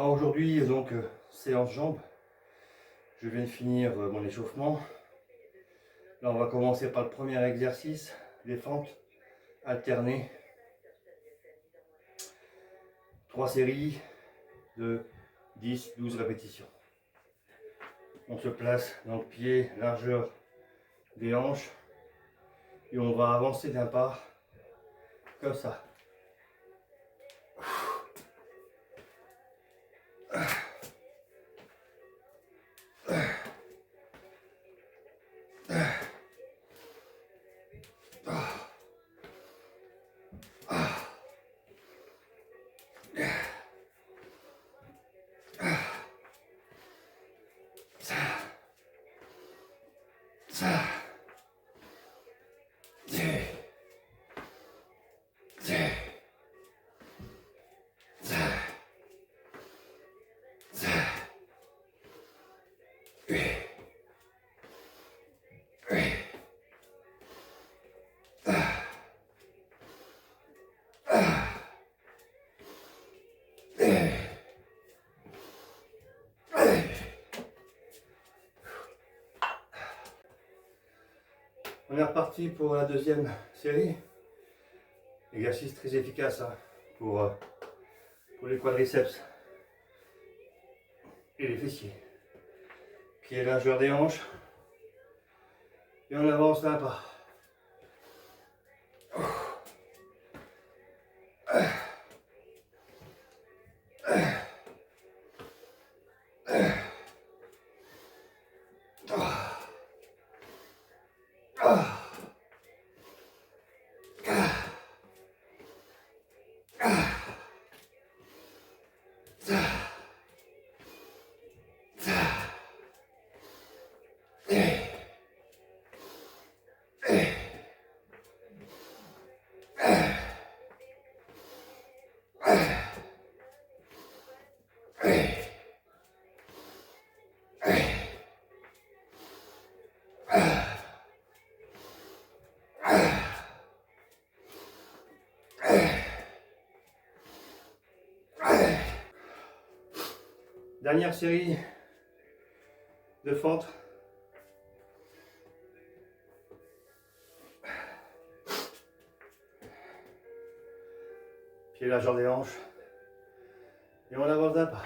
Aujourd'hui, donc, séance jambes. Je viens de finir mon échauffement. Là, on va commencer par le premier exercice, les fentes alternées. 3 séries de 10-12 répétitions. On se place dans le pied, largeur des hanches. Et on va avancer d'un pas, comme ça. On est reparti pour la deuxième série. Exercice très efficace hein, pour les quadriceps et les fessiers. Pied largeur des hanches. Et on avance d'un pas. Dernière série de fentes. Pied largeur des hanches. Et on avance d'un pas.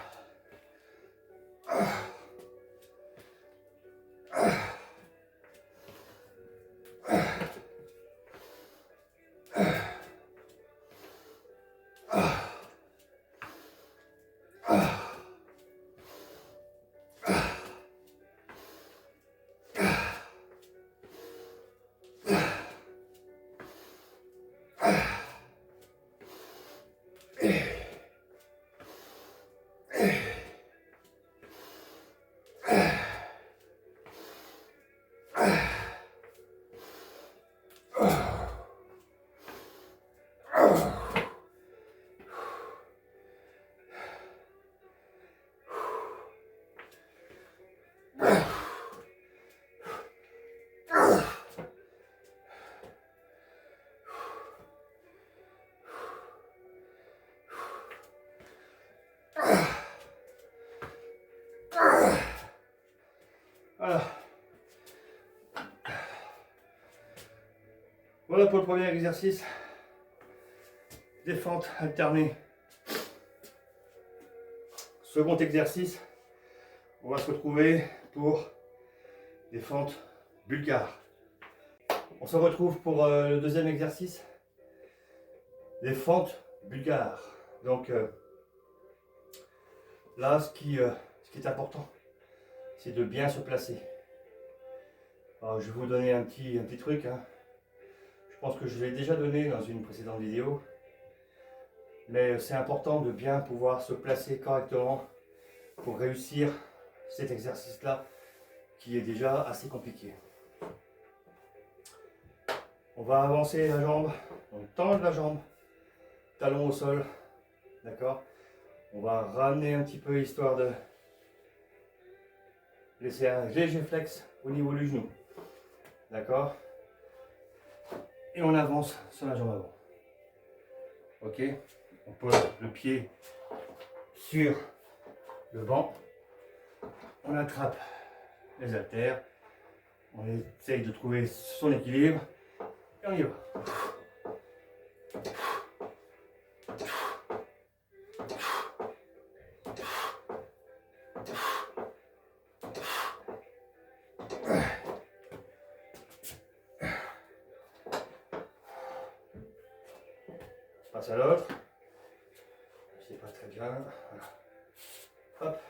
Voilà pour le premier exercice, des fentes alternées. Second exercice, on va se retrouver pour des fentes bulgares. On se retrouve pour le deuxième exercice, des fentes bulgares. Donc là, ce qui est important, c'est de bien se placer. Alors, je vais vous donner un petit truc. Hein. Je pense que je l'ai déjà donné dans une précédente vidéo. Mais c'est important de bien pouvoir se placer correctement pour réussir cet exercice-là qui est déjà assez compliqué. On va avancer la jambe, on tend la jambe, talon au sol, d'accord. On va ramener un petit peu histoire de laisser un léger flex au niveau du genou, d'accord. Et on avance sur la jambe avant. Ok, on pose le pied sur le banc, on attrape les haltères, on essaye de trouver son équilibre et on y va. Je passe à l'autre. C'est pas très bien. Voilà. Hop.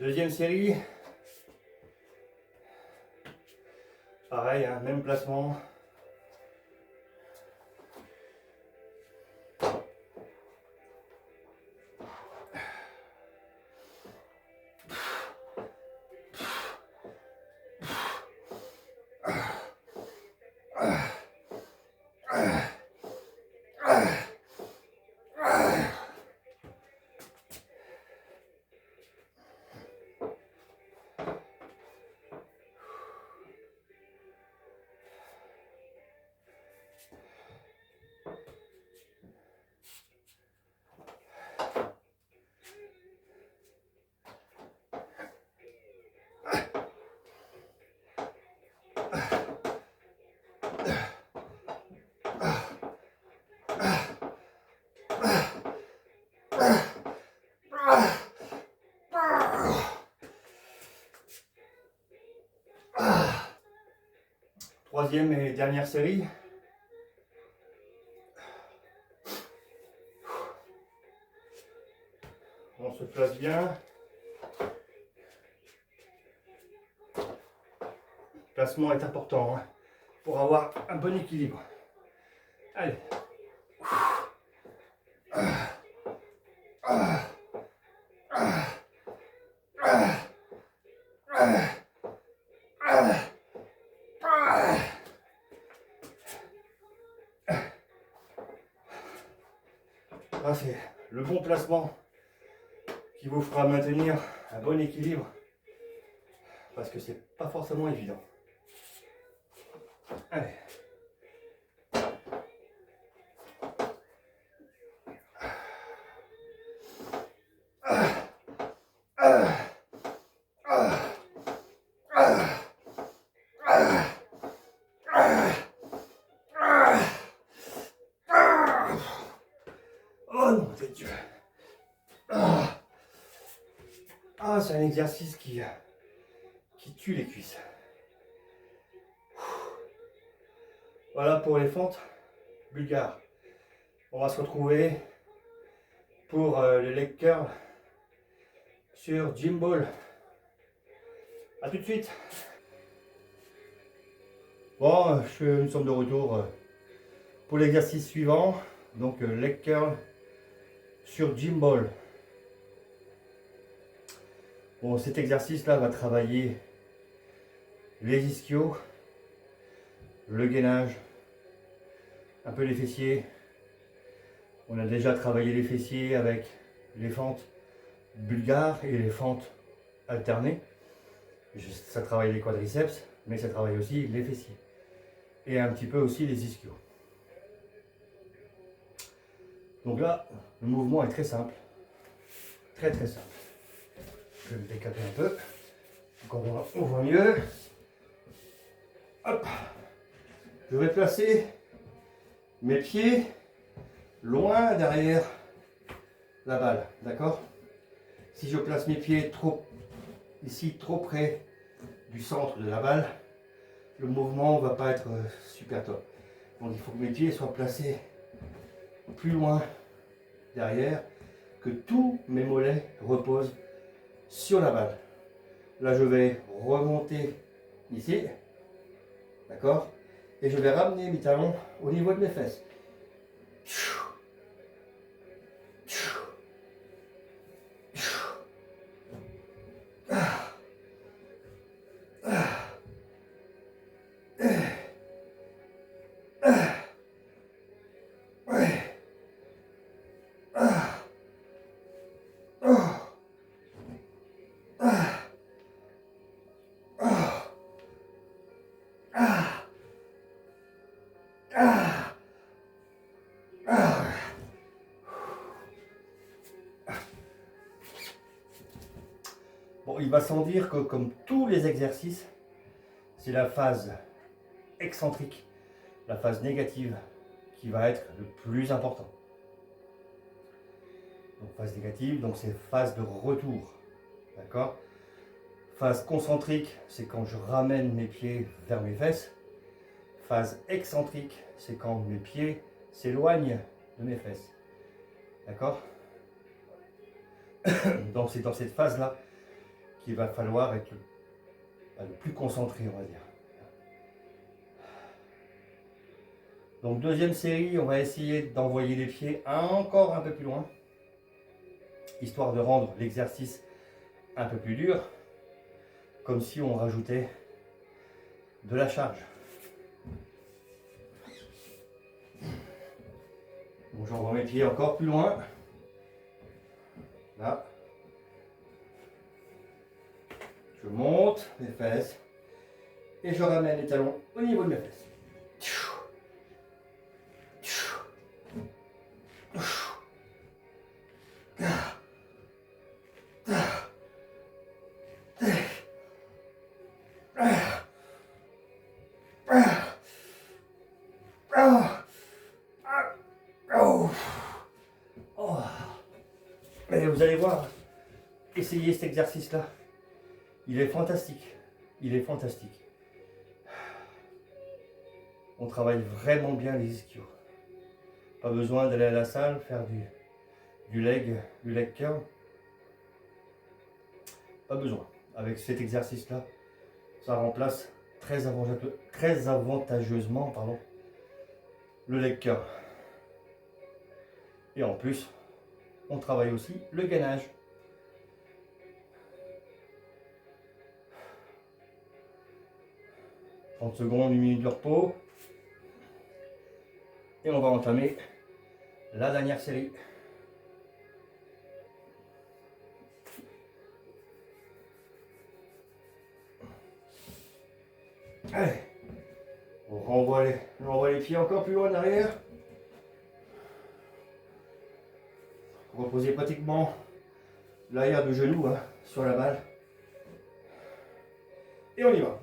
Deuxième série. Pareil, hein, même placement. Troisième et dernière série. On se place bien. Le placement est important, hein, pour avoir un bon équilibre. Allez. Là, c'est le bon placement qui vous fera maintenir un bon équilibre, parce que c'est pas forcément évident. Allez. Oh non, c'est Dieu. Ah, c'est un exercice qui tue les cuisses. Voilà pour les fentes bulgares. On va se retrouver pour le leg curl sur Gym Ball. A tout de suite. Bon, nous sommes de retour pour l'exercice suivant. Donc leg curl sur Gym Ball. Bon, cet exercice-là va travailler les ischios, le gainage, un peu les fessiers. On a déjà travaillé les fessiers avec les fentes bulgares et les fentes alternées. Ça travaille les quadriceps, mais ça travaille aussi les fessiers. Et un petit peu aussi les ischios. Donc là, le mouvement est très simple. Très très simple. Je vais me décaler un peu. Donc on voit mieux. Hop. Je vais placer mes pieds loin derrière la balle. D'accord? Si je place mes pieds trop ici, trop près du centre de la balle, le mouvement ne va pas être super top. Donc il faut que mes pieds soient placés plus loin derrière, que tous mes mollets reposent sur la balle. Là, je vais remonter ici, d'accord? Et je vais ramener mes talons au niveau de mes fesses. Bon, il va sans dire que comme tous les exercices, c'est la phase excentrique, la phase négative qui va être le plus important. Donc phase négative, donc c'est phase de retour. D'accord? Phase concentrique, c'est quand je ramène mes pieds vers mes fesses. Phase excentrique, c'est quand mes pieds s'éloignent de mes fesses. D'accord? Donc c'est dans cette phase-là qu'il va falloir être le plus concentré, on va dire. Donc deuxième série, on va essayer d'envoyer les pieds encore un peu plus loin, histoire de rendre l'exercice un peu plus dur, comme si on rajoutait de la charge. Donc j'envoie mes pieds encore plus loin. Là. Je monte mes fesses et je ramène les talons au niveau de mes fesses. Et vous allez voir, essayez cet exercice-là. Il est fantastique. Il est fantastique. On travaille vraiment bien les ischios. Pas besoin d'aller à la salle faire du leg curl. Pas besoin. Avec cet exercice-là, ça remplace très avantageusement le leg curl. Et en plus, on travaille aussi le gainage. « 30 secondes, 1 minute de repos. Et on va entamer la dernière série. Allez, on renvoie les pieds encore plus loin en arrière. Reposez pratiquement l'arrière du genou sur la balle. Et on y va.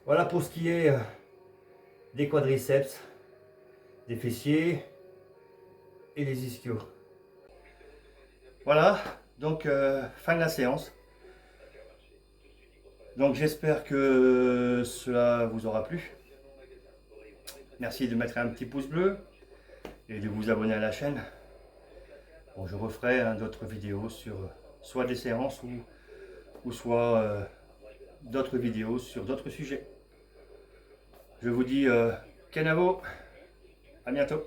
Voilà pour ce qui est des quadriceps, des fessiers et des ischios. Voilà, donc fin de la séance. Donc j'espère que cela vous aura plu. Merci de mettre un petit pouce bleu et de vous abonner à la chaîne. Bon, je referai d'autres vidéos sur soit des séances ou soit d'autres vidéos sur d'autres sujets. Je vous dis Kenavo, à bientôt.